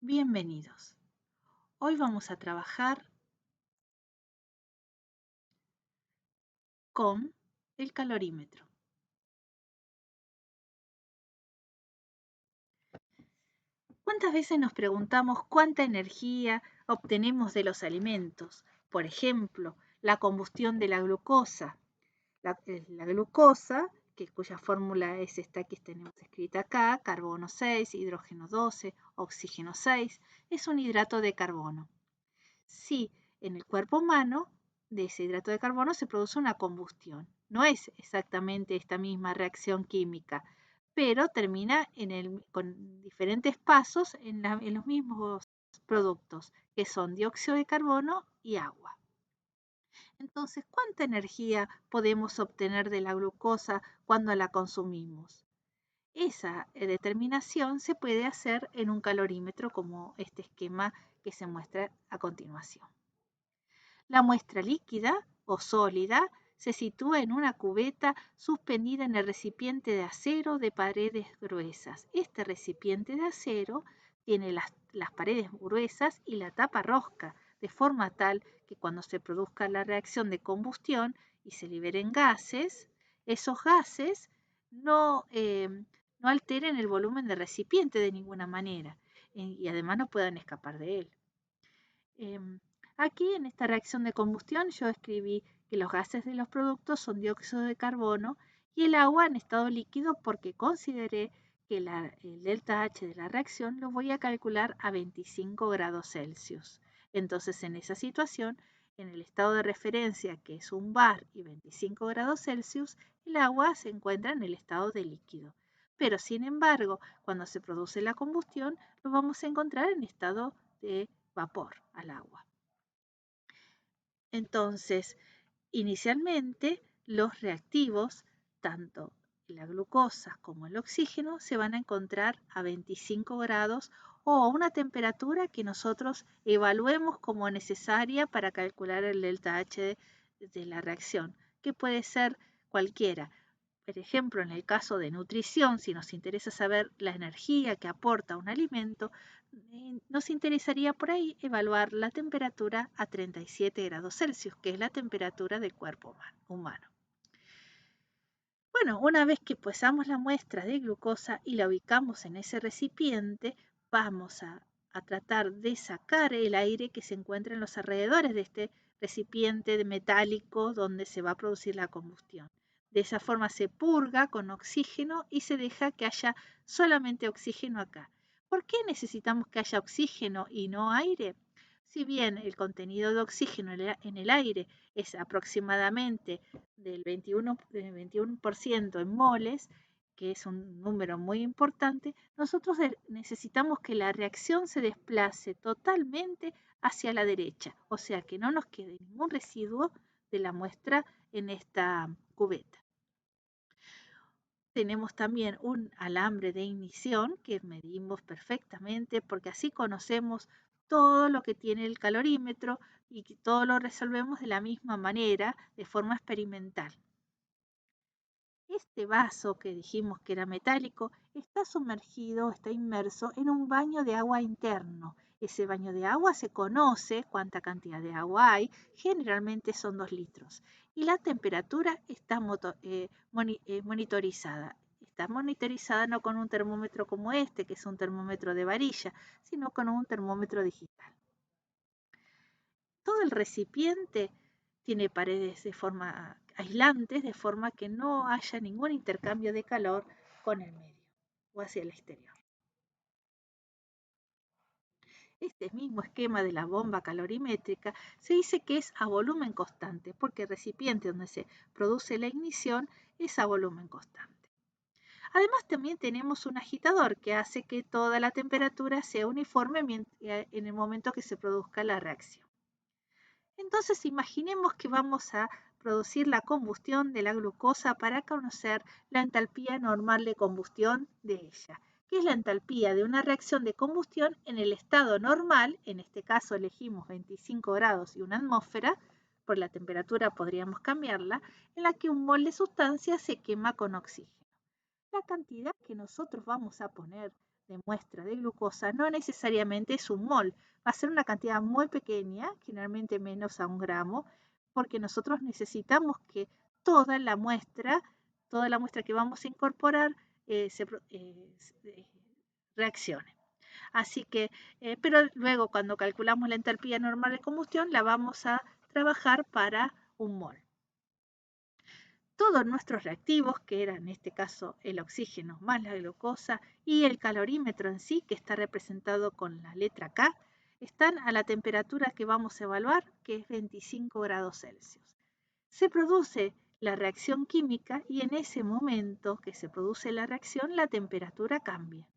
Bienvenidos. Hoy vamos a trabajar con el calorímetro. ¿Cuántas veces nos preguntamos cuánta energía obtenemos de los alimentos? Por ejemplo, la combustión de la glucosa. La glucosa, cuya fórmula es esta que tenemos escrita acá, carbono 6, hidrógeno 12, oxígeno 6, es un hidrato de carbono. Sí, en el cuerpo humano de ese hidrato de carbono se produce una combustión. No es exactamente esta misma reacción química, pero termina con diferentes pasos en los mismos productos, que son dióxido de carbono y agua. Entonces, ¿cuánta energía podemos obtener de la glucosa cuando la consumimos? Esa determinación se puede hacer en un calorímetro como este esquema que se muestra a continuación. La muestra líquida o sólida se sitúa en una cubeta suspendida en el recipiente de acero de paredes gruesas. Este recipiente de acero tiene las paredes gruesas y la tapa rosca, de forma tal que cuando se produzca la reacción de combustión y se liberen gases, esos gases no alteren el volumen del recipiente de ninguna manera y además no puedan escapar de él. Aquí en esta reacción de combustión yo escribí que los gases de los productos son dióxido de carbono y el agua en estado líquido porque consideré que el delta H de la reacción lo voy a calcular a 25 grados Celsius. Entonces en esa situación, en el estado de referencia que es un bar y 25 grados Celsius, el agua se encuentra en el estado de líquido. Pero sin embargo, cuando se produce la combustión, lo vamos a encontrar en estado de vapor al agua. Entonces, inicialmente los reactivos, tanto la glucosa como el oxígeno, se van a encontrar a 25 grados o a una temperatura que nosotros evaluemos como necesaria para calcular el delta H de la reacción, que puede ser cualquiera. Por ejemplo, en el caso de nutrición, si nos interesa saber la energía que aporta un alimento, nos interesaría por ahí evaluar la temperatura a 37 grados Celsius, que es la temperatura del cuerpo humano. Bueno, una vez que pesamos la muestra de glucosa y la ubicamos en ese recipiente, vamos a tratar de sacar el aire que se encuentra en los alrededores de este recipiente metálico donde se va a producir la combustión. De esa forma se purga con oxígeno y se deja que haya solamente oxígeno acá. ¿Por qué necesitamos que haya oxígeno y no aire? Si bien el contenido de oxígeno en el aire es aproximadamente del 21% en moles, que es un número muy importante, nosotros necesitamos que la reacción se desplace totalmente hacia la derecha, o sea que no nos quede ningún residuo de la muestra en esta cubeta. Tenemos también un alambre de ignición que medimos perfectamente porque así conocemos todo lo que tiene el calorímetro y que todo lo resolvemos de la misma manera, de forma experimental. Este vaso que dijimos que era metálico está sumergido, está inmerso en un baño de agua interno. Ese baño de agua se conoce cuánta cantidad de agua hay, generalmente son 2 litros. Y la temperatura está monitorizada. Está monitorizada no con un termómetro como este, que es un termómetro de varilla, sino con un termómetro digital. Todo el recipiente tiene paredes de forma aislantes, de forma que no haya ningún intercambio de calor con el medio o hacia el exterior. Este mismo esquema de la bomba calorimétrica se dice que es a volumen constante, porque el recipiente donde se produce la ignición es a volumen constante. Además, también tenemos un agitador que hace que toda la temperatura sea uniforme en el momento que se produzca la reacción. Entonces imaginemos que vamos a producir la combustión de la glucosa para conocer la entalpía normal de combustión de ella, que es la entalpía de una reacción de combustión en el estado normal, en este caso elegimos 25 grados y una atmósfera, por la temperatura podríamos cambiarla, en la que un mol de sustancia se quema con oxígeno. La cantidad que nosotros vamos a poner de muestra de glucosa no necesariamente es un mol, va a ser una cantidad muy pequeña, generalmente menos a 1 gramo, porque nosotros necesitamos que toda la muestra que vamos a incorporar reaccione. Así que, pero luego cuando calculamos la entalpía normal de combustión, la vamos a trabajar para un mol. Todos nuestros reactivos, que eran en este caso el oxígeno más la glucosa y el calorímetro en sí, que está representado con la letra K, están a la temperatura que vamos a evaluar, que es 25 grados Celsius. Se produce la reacción química y en ese momento que se produce la reacción, la temperatura cambia.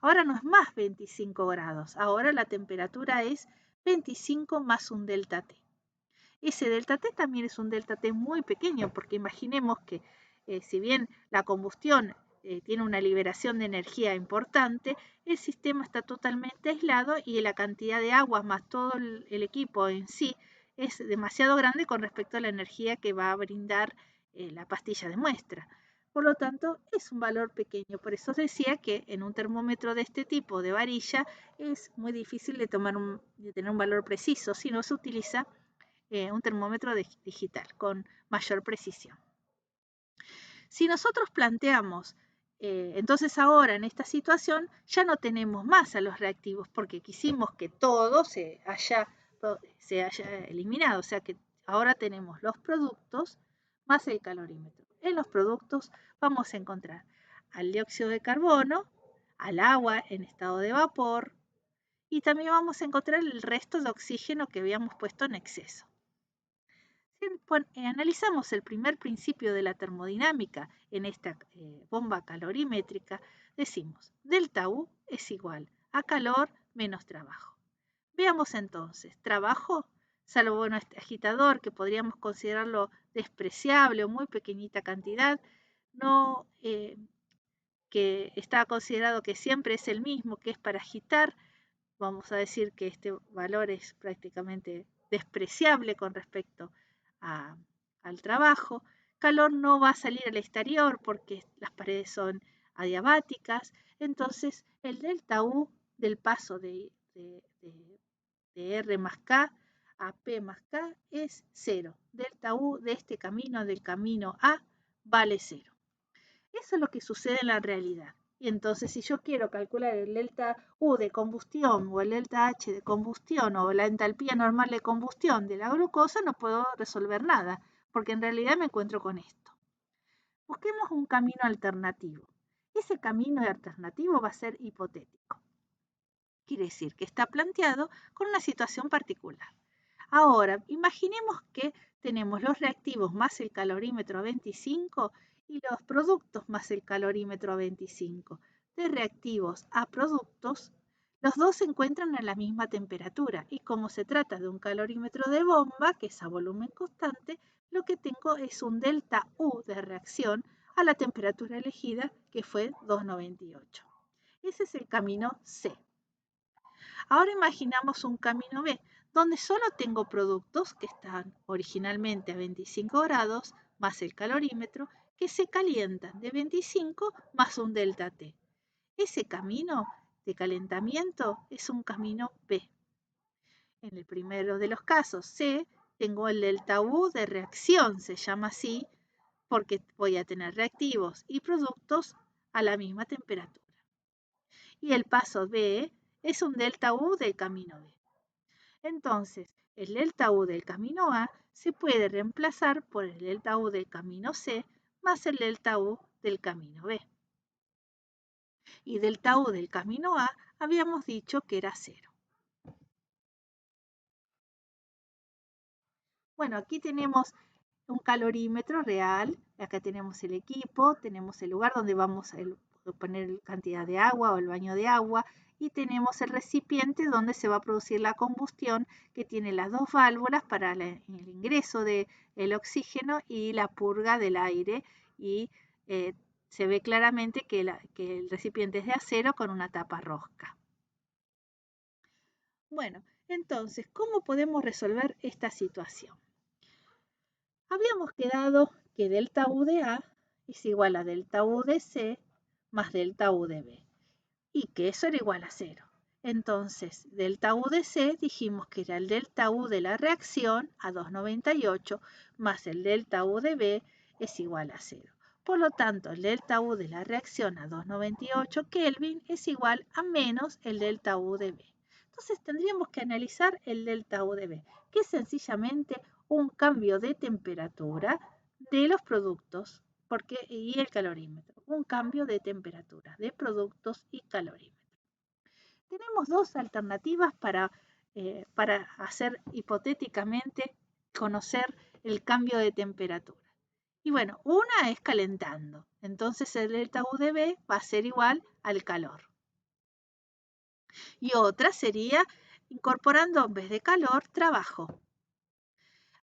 Ahora no es más 25 grados, ahora la temperatura es 25 más un delta T. Ese delta T también es un delta T muy pequeño, porque imaginemos que si bien la combustión tiene una liberación de energía importante, el sistema está totalmente aislado y la cantidad de agua más todo el equipo en sí es demasiado grande con respecto a la energía que va a brindar la pastilla de muestra. Por lo tanto, es un valor pequeño. Por eso decía que en un termómetro de este tipo de varilla es muy difícil de tener un valor preciso, si no se utiliza un termómetro digital con mayor precisión. Si nosotros planteamos, entonces ahora en esta situación ya no tenemos más a los reactivos porque quisimos que todo se haya eliminado, o sea que ahora tenemos los productos más el calorímetro. En los productos vamos a encontrar al dióxido de carbono, al agua en estado de vapor y también vamos a encontrar el resto de oxígeno que habíamos puesto en exceso. Si analizamos el primer principio de la termodinámica en esta bomba calorimétrica, decimos delta U es igual a calor menos trabajo. Veamos entonces, trabajo, salvo nuestro agitador, que podríamos considerarlo despreciable o muy pequeñita cantidad, no, que está considerado que siempre es el mismo, que es para agitar, vamos a decir que este valor es prácticamente despreciable con respecto al trabajo. Calor no va a salir al exterior porque las paredes son adiabáticas, entonces el delta U del paso de R más K a P más K es 0. Delta U de este camino, del camino A, vale 0. Eso es lo que sucede en la realidad. Y entonces, si yo quiero calcular el delta U de combustión o el delta H de combustión o la entalpía normal de combustión de la glucosa, no puedo resolver nada, porque en realidad me encuentro con esto. Busquemos un camino alternativo. Ese camino alternativo va a ser hipotético. Quiere decir que está planteado con una situación particular. Ahora, imaginemos que tenemos los reactivos más el calorímetro a 25 y los productos más el calorímetro a 25. De reactivos a productos, los dos se encuentran a la misma temperatura y como se trata de un calorímetro de bomba, que es a volumen constante, lo que tengo es un delta U de reacción a la temperatura elegida, que fue 298. Ese es el camino C. Ahora imaginamos un camino B, donde solo tengo productos que están originalmente a 25 grados, más el calorímetro, que se calientan de 25 más un delta T. Ese camino de calentamiento es un camino B. En el primero de los casos, C, tengo el delta U de reacción, se llama así, porque voy a tener reactivos y productos a la misma temperatura. Y el paso B es un delta U del camino B. Entonces, el delta U del camino A se puede reemplazar por el delta U del camino C más el delta U del camino B. Y delta U del camino A habíamos dicho que era 0. Bueno, aquí tenemos un calorímetro real, acá tenemos el equipo, tenemos el lugar donde vamos a poner cantidad de agua o el baño de agua y tenemos el recipiente donde se va a producir la combustión que tiene las dos válvulas para el ingreso del oxígeno y la purga del aire y se ve claramente que el recipiente es de acero con una tapa rosca. Bueno, entonces, ¿cómo podemos resolver esta situación? Habíamos quedado que delta U de A es igual a delta U de C más delta U de B. y que eso era igual a 0. Entonces, delta U de C dijimos que era el delta U de la reacción a 298 más el delta U de B es igual a 0. Por lo tanto, el delta U de la reacción a 298 Kelvin es igual a menos el delta U de B. Entonces tendríamos que analizar el delta U de B, que es sencillamente un cambio de temperatura de los productos y el calorímetro, un cambio de temperatura de productos y calorímetro. Tenemos dos alternativas para hacer hipotéticamente conocer el cambio de temperatura. Y bueno, una es calentando. Entonces el delta U de B va a ser igual al calor. Y otra sería incorporando en vez de calor, trabajo.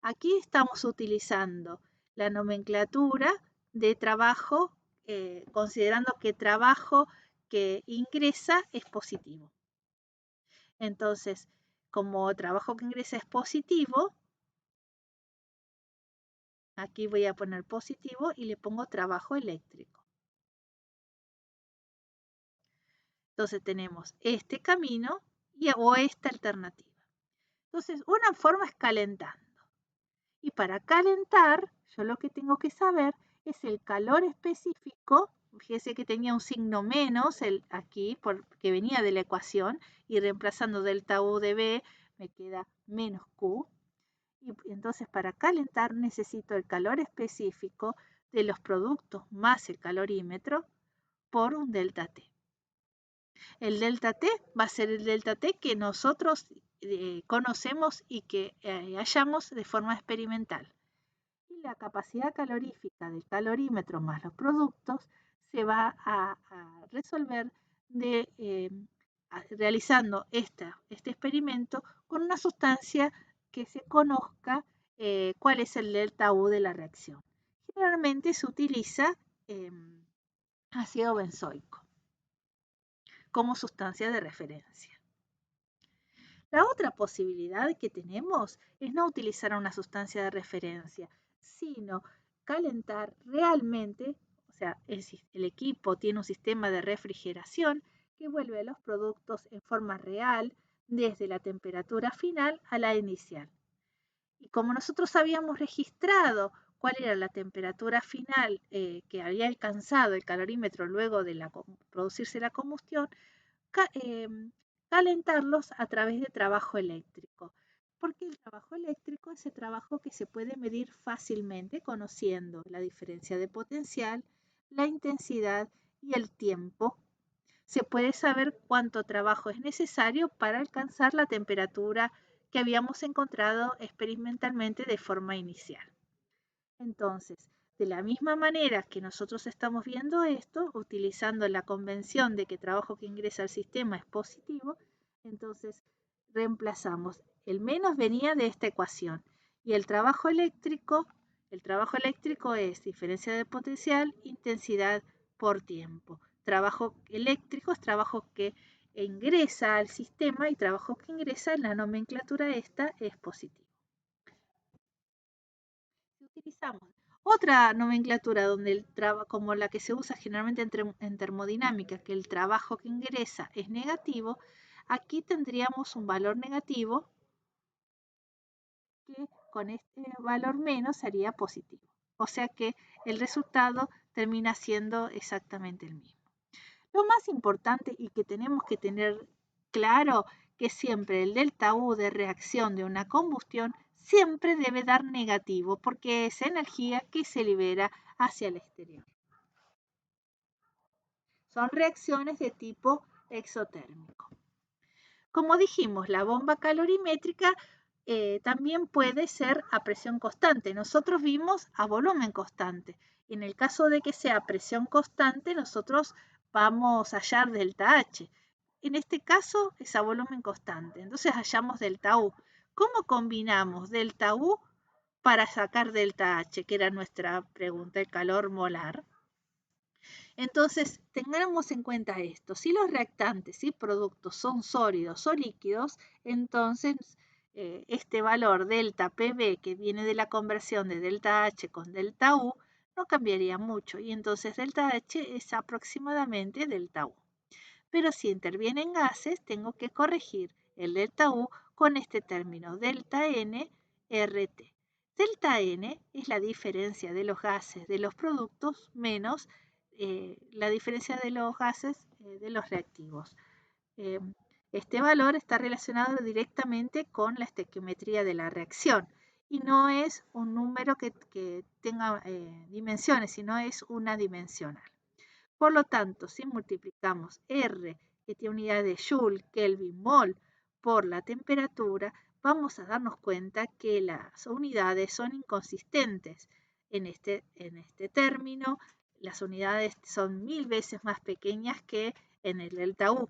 Aquí estamos utilizando la nomenclatura de trabajo, considerando que trabajo que ingresa es positivo. Entonces, como trabajo que ingresa es positivo, aquí voy a poner positivo y le pongo trabajo eléctrico. Entonces tenemos este camino o esta alternativa. Entonces, una forma es calentando. Y para calentar, yo lo que tengo que saber es el calor específico. Fíjese que tenía un signo menos aquí, porque venía de la ecuación, y reemplazando delta U de B me queda menos Q. Y entonces para calentar necesito el calor específico de los productos más el calorímetro por un delta T. El delta T va a ser el delta T que nosotros conocemos y que hallamos de forma experimental. Y la capacidad calorífica del calorímetro más los productos se va a resolver realizando este experimento con una sustancia que se conozca cuál es el delta U de la reacción. Generalmente se utiliza ácido benzoico como sustancia de referencia. La otra posibilidad que tenemos es no utilizar una sustancia de referencia, sino calentar realmente, o sea, el equipo tiene un sistema de refrigeración que vuelve a los productos en forma real desde la temperatura final a la inicial. Y como nosotros habíamos registrado cuál era la temperatura final que había alcanzado el calorímetro luego de producirse la combustión, calentarlos a través de trabajo eléctrico. Porque el trabajo eléctrico es el trabajo que se puede medir fácilmente conociendo la diferencia de potencial, la intensidad y el tiempo. Se puede saber cuánto trabajo es necesario para alcanzar la temperatura que habíamos encontrado experimentalmente de forma inicial. Entonces, de la misma manera que nosotros estamos viendo esto, utilizando la convención de que trabajo que ingresa al sistema es positivo, entonces reemplazamos. El menos venía de esta ecuación y el trabajo eléctrico es diferencia de potencial, intensidad por tiempo. Trabajo eléctrico es trabajo que ingresa al sistema y trabajo que ingresa en la nomenclatura esta es positivo. Utilizamos otra nomenclatura donde como la que se usa generalmente en termodinámica, que el trabajo que ingresa es negativo, aquí tendríamos un valor negativo que con este valor menos sería positivo. O sea que el resultado termina siendo exactamente el mismo. Lo más importante y que tenemos que tener claro que siempre el delta U de reacción de una combustión siempre debe dar negativo porque es energía que se libera hacia el exterior. Son reacciones de tipo exotérmico. Como dijimos, la bomba calorimétrica también puede ser a presión constante. Nosotros vimos a volumen constante. En el caso de que sea a presión constante, nosotros vamos a hallar delta H. En este caso es a volumen constante. Entonces hallamos delta U. ¿Cómo combinamos delta U para sacar delta H? Que era nuestra pregunta, el calor molar. Entonces, tengamos en cuenta esto. Si los reactantes y productos son sólidos o líquidos, entonces este valor delta PB que viene de la conversión de delta H con delta U no cambiaría mucho y entonces delta H es aproximadamente delta U. pero si intervienen gases, tengo que corregir el delta U con este término, delta N RT. Delta N es la diferencia de los gases de los productos menos la diferencia de los gases de los reactivos. Este valor está relacionado directamente con la estequiometría de la reacción y no es un número que tenga dimensiones, sino es una dimensional. Por lo tanto, si multiplicamos R, que tiene unidad de Joule, Kelvin, mol, por la temperatura, vamos a darnos cuenta que las unidades son inconsistentes. En este término, las unidades son 1000 veces más pequeñas que en el delta U.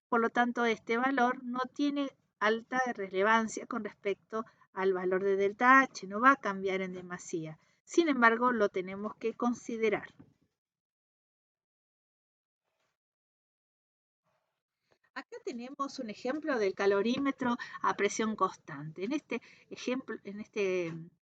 Por lo tanto, este valor no tiene alta relevancia con respecto al valor de delta H, no va a cambiar en demasía. Sin embargo, lo tenemos que considerar. Acá tenemos un ejemplo del calorímetro a presión constante. En este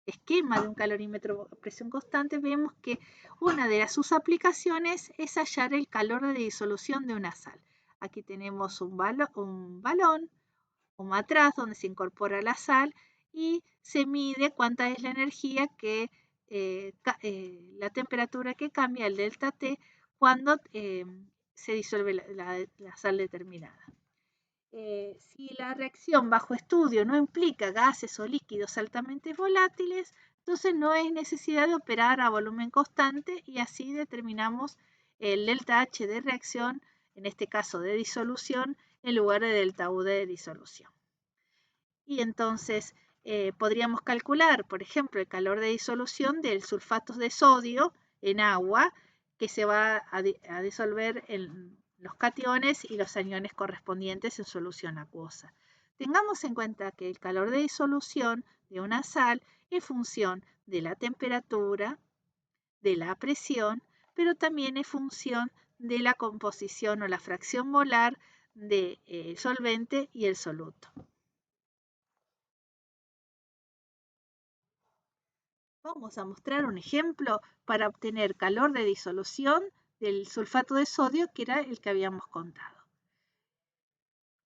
esquema de un calorímetro a presión constante vemos que una de sus aplicaciones es hallar el calor de disolución de una sal. Aquí tenemos un balón, un matraz donde se incorpora la sal y se mide cuánta es la energía que la temperatura que cambia el delta T cuando se disuelve la sal determinada. Si la reacción bajo estudio no implica gases o líquidos altamente volátiles, entonces no hay necesidad de operar a volumen constante y así determinamos el delta H de reacción, en este caso de disolución, en lugar de delta U de disolución. Y entonces podríamos calcular, por ejemplo, el calor de disolución del sulfato de sodio en agua que se va a disolver en los cationes y los aniones correspondientes en solución acuosa. Tengamos en cuenta que el calor de disolución de una sal es función de la temperatura, de la presión, pero también es función de la composición o la fracción molar del solvente y el soluto. Vamos a mostrar un ejemplo para obtener calor de disolución del sulfato de sodio, que era el que habíamos contado.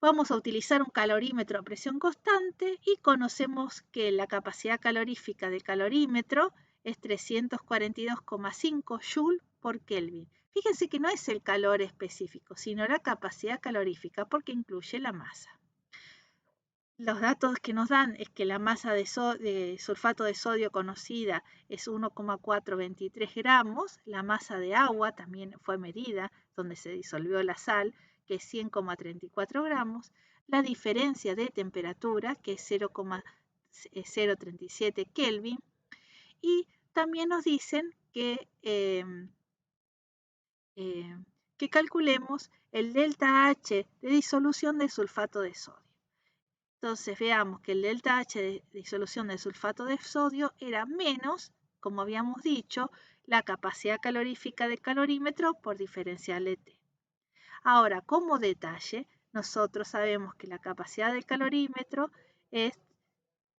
Vamos a utilizar un calorímetro a presión constante y conocemos que la capacidad calorífica del calorímetro es 342,5 Joule por Kelvin. Fíjense que no es el calor específico, sino la capacidad calorífica porque incluye la masa. Los datos que nos dan es que la masa de sulfato de sodio conocida es 1,423 gramos, la masa de agua también fue medida, donde se disolvió la sal, que es 100,34 gramos, la diferencia de temperatura, que es 0,037 Kelvin, y también nos dicen que calculemos el delta H de disolución de sulfato de sodio. Entonces veamos que el delta H de disolución del sulfato de sodio era menos, como habíamos dicho, la capacidad calorífica del calorímetro por diferencial de T. Ahora, como detalle, nosotros sabemos que la capacidad del calorímetro es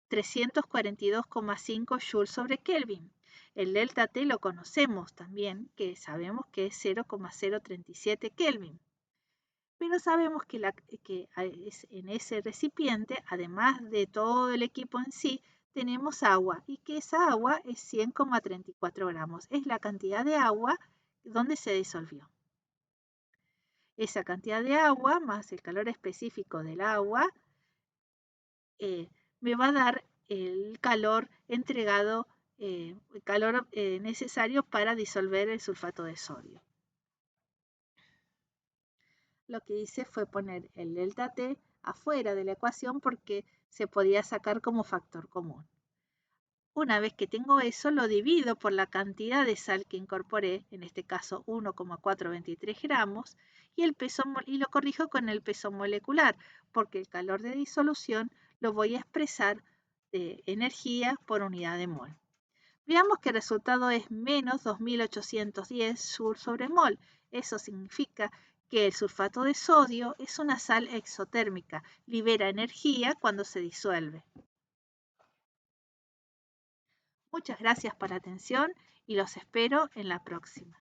342,5 Joule sobre Kelvin. El delta T lo conocemos también, que sabemos que es 0,037 Kelvin. Pero sabemos que en ese recipiente, además de todo el equipo en sí, tenemos agua y que esa agua es 100,34 gramos. Es la cantidad de agua donde se disolvió. Esa cantidad de agua más el calor específico del agua me va a dar el calor entregado, el calor necesario para disolver el sulfato de sodio. Lo que hice fue poner el delta T afuera de la ecuación porque se podía sacar como factor común. Una vez que tengo eso, lo divido por la cantidad de sal que incorporé, en este caso 1,423 gramos, y lo corrijo con el peso molecular, porque el calor de disolución lo voy a expresar de energía por unidad de mol. Veamos que el resultado es menos 2810 Joule sobre mol. Eso significa que el sulfato de sodio es una sal exotérmica, libera energía cuando se disuelve. Muchas gracias por la atención y los espero en la próxima.